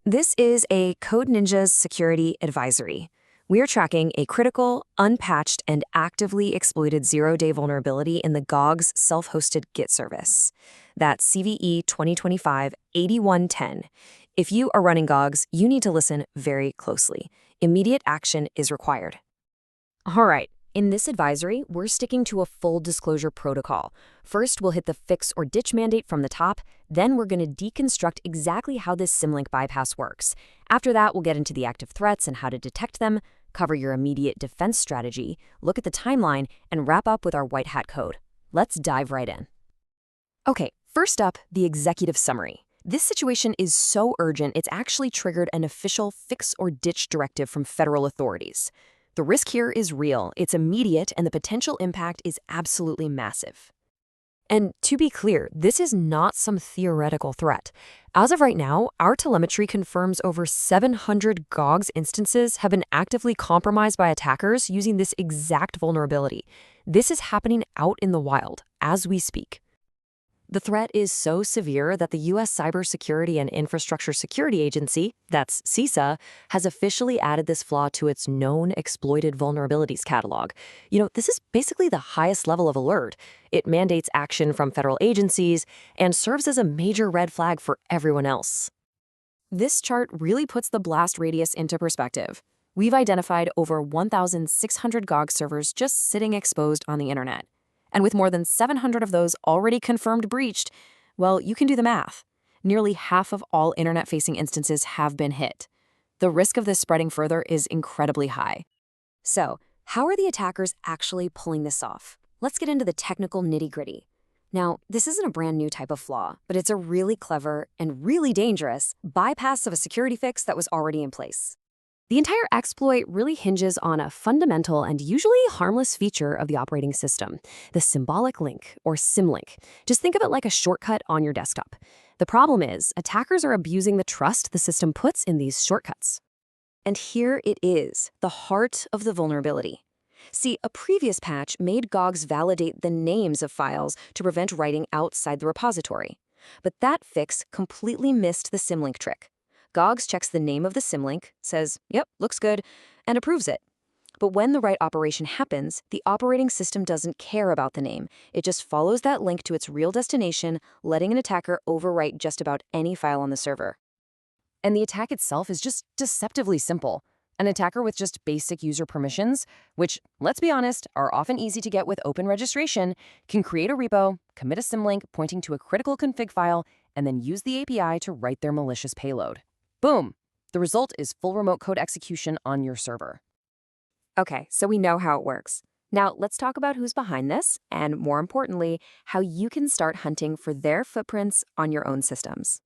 This is a Code Ninja's security advisory. We are tracking a critical, unpatched, and actively exploited zero-day vulnerability in the Gogs self-hosted Git service. That's CVE 2025-8110. If you are running Gogs, you need to listen very closely. Immediate action is required. All right. In this advisory, we're sticking to a full disclosure protocol. First, we'll hit the fix or ditch mandate from the top. Then we're going to deconstruct exactly how this symlink bypass works. After that, we'll get into the active threats and how to detect them, cover your immediate defense strategy, look at the timeline, and wrap up with our white hat code. Let's dive right in. Okay, first up, the executive summary. This situation is so urgent, it's actually triggered an official fix or ditch directive from federal authorities. The risk here is real, it's immediate, and the potential impact is absolutely massive. And to be clear, this is not some theoretical threat. As of right now, our telemetry confirms over 700 Gogs instances have been actively compromised by attackers using this exact vulnerability. This is happening out in the wild, as we speak. The threat is so severe that the U.S. Cybersecurity and Infrastructure Security Agency, that's CISA, has officially added this flaw to its known exploited vulnerabilities catalog. This is basically the highest level of alert. It mandates action from federal agencies and serves as a major red flag for everyone else. This chart really puts the blast radius into perspective. We've identified over 1,600 GOG servers just sitting exposed on the internet. And with more than 700 of those already confirmed breached, well, you can do the math. Nearly half of all internet-facing instances have been hit. The risk of this spreading further is incredibly high. So, how are the attackers actually pulling this off? Let's get into the technical nitty-gritty. Now, this isn't a brand new type of flaw, but it's a really clever and really dangerous bypass of a security fix that was already in place. The entire exploit really hinges on a fundamental and usually harmless feature of the operating system, the symbolic link, or symlink. Just think of it like a shortcut on your desktop. The problem is, attackers are abusing the trust the system puts in these shortcuts. And here it is, the heart of the vulnerability. See, a previous patch made Gogs validate the names of files to prevent writing outside the repository. But that fix completely missed the symlink trick. Gogs checks the name of the symlink, says, yep, looks good, and approves it. But when the right operation happens, the operating system doesn't care about the name. It just follows that link to its real destination, letting an attacker overwrite just about any file on the server. And the attack itself is just deceptively simple. An attacker with just basic user permissions, which, let's be honest, are often easy to get with open registration, can create a repo, commit a symlink pointing to a critical config file, and then use the API to write their malicious payload. Boom! The result is full remote code execution on your server. Okay, so we know how it works. Now let's talk about who's behind this, and more importantly, how you can start hunting for their footprints on your own systems.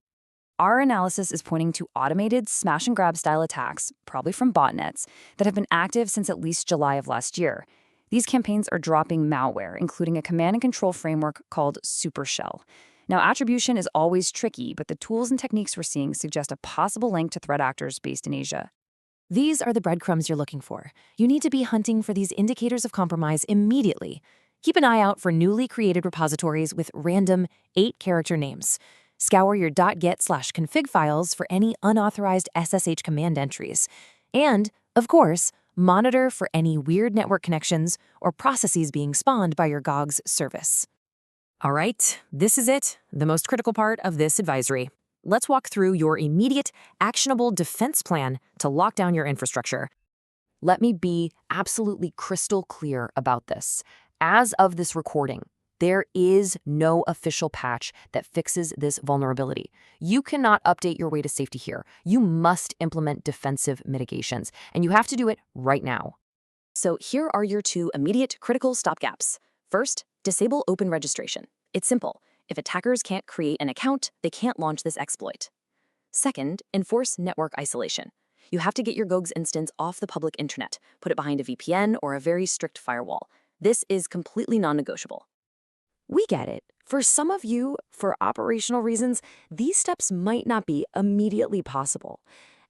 Our analysis is pointing to automated smash-and-grab style attacks, probably from botnets, that have been active since at least July of last year. These campaigns are dropping malware, including a command and control framework called Supershell. Now, attribution is always tricky, but the tools and techniques we're seeing suggest a possible link to threat actors based in Asia. These are the breadcrumbs you're looking for. You need to be hunting for these indicators of compromise immediately. Keep an eye out for newly created repositories with random 8-character names. Scour your .get/config files for any unauthorized SSH command entries. And, of course, monitor for any weird network connections or processes being spawned by your Gogs service. All right, this is it, the most critical part of this advisory. Let's walk through your immediate, actionable defense plan to lock down your infrastructure. Let me be absolutely crystal clear about this. As of this recording, there is no official patch that fixes this vulnerability. You cannot update your way to safety here. You must implement defensive mitigations, and you have to do it right now. So here are your 2 immediate critical stopgaps. First, disable open registration. It's simple. If attackers can't create an account, they can't launch this exploit. Second, enforce network isolation. You have to get your Gogs instance off the public internet, put it behind a VPN or a very strict firewall. This is completely non-negotiable. We get it. For some of you, for operational reasons, these steps might not be immediately possible.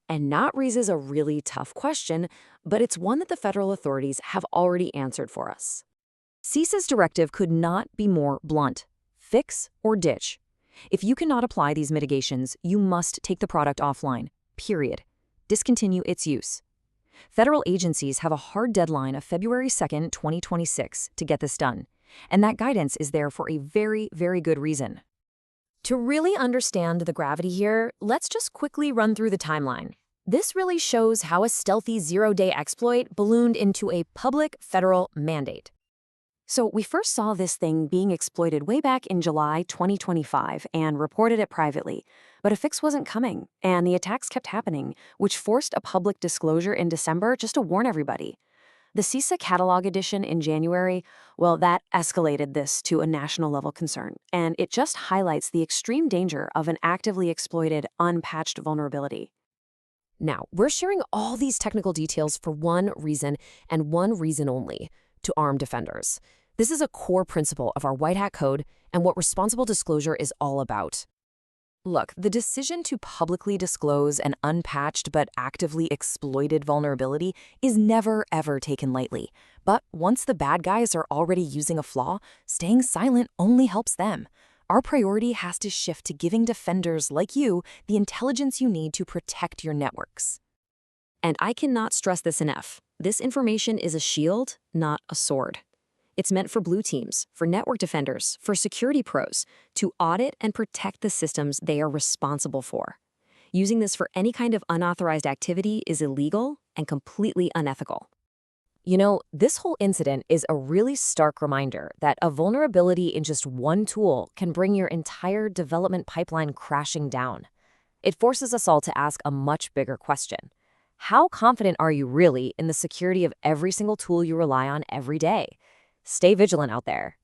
And not raises a really tough question, but it's one that the federal authorities have already answered for us. CISA's directive could not be more blunt. Fix or ditch. If you cannot apply these mitigations, you must take the product offline. period. Discontinue its use. Federal agencies have a hard deadline of February 2nd, 2026 to get this done, and that guidance is there for a very, very good reason. To really understand the gravity here, let's just quickly run through the timeline. This really shows how a stealthy zero-day exploit ballooned into a public federal mandate. So we first saw this thing being exploited way back in July 2025 and reported it privately, but a fix wasn't coming, and the attacks kept happening, which forced a public disclosure in December just to warn everybody. The CISA catalog edition in January, well, that escalated this to a national-level concern, and it just highlights the extreme danger of an actively exploited, unpatched vulnerability. Now, we're sharing all these technical details for one reason and one reason only: to arm defenders. This is a core principle of our White Hat Code and what responsible disclosure is all about. Look, the decision to publicly disclose an unpatched but actively exploited vulnerability is never, ever taken lightly. But once the bad guys are already using a flaw, staying silent only helps them. Our priority has to shift to giving defenders like you the intelligence you need to protect your networks. And I cannot stress this enough. This information is a shield, not a sword. It's meant for blue teams, for network defenders, for security pros, to audit and protect the systems they are responsible for. Using this for any kind of unauthorized activity is illegal and completely unethical. You know, this whole incident is a really stark reminder that a vulnerability in just one tool can bring your entire development pipeline crashing down. It forces us all to ask a much bigger question. How confident are you really in the security of every single tool you rely on every day? Stay vigilant out there.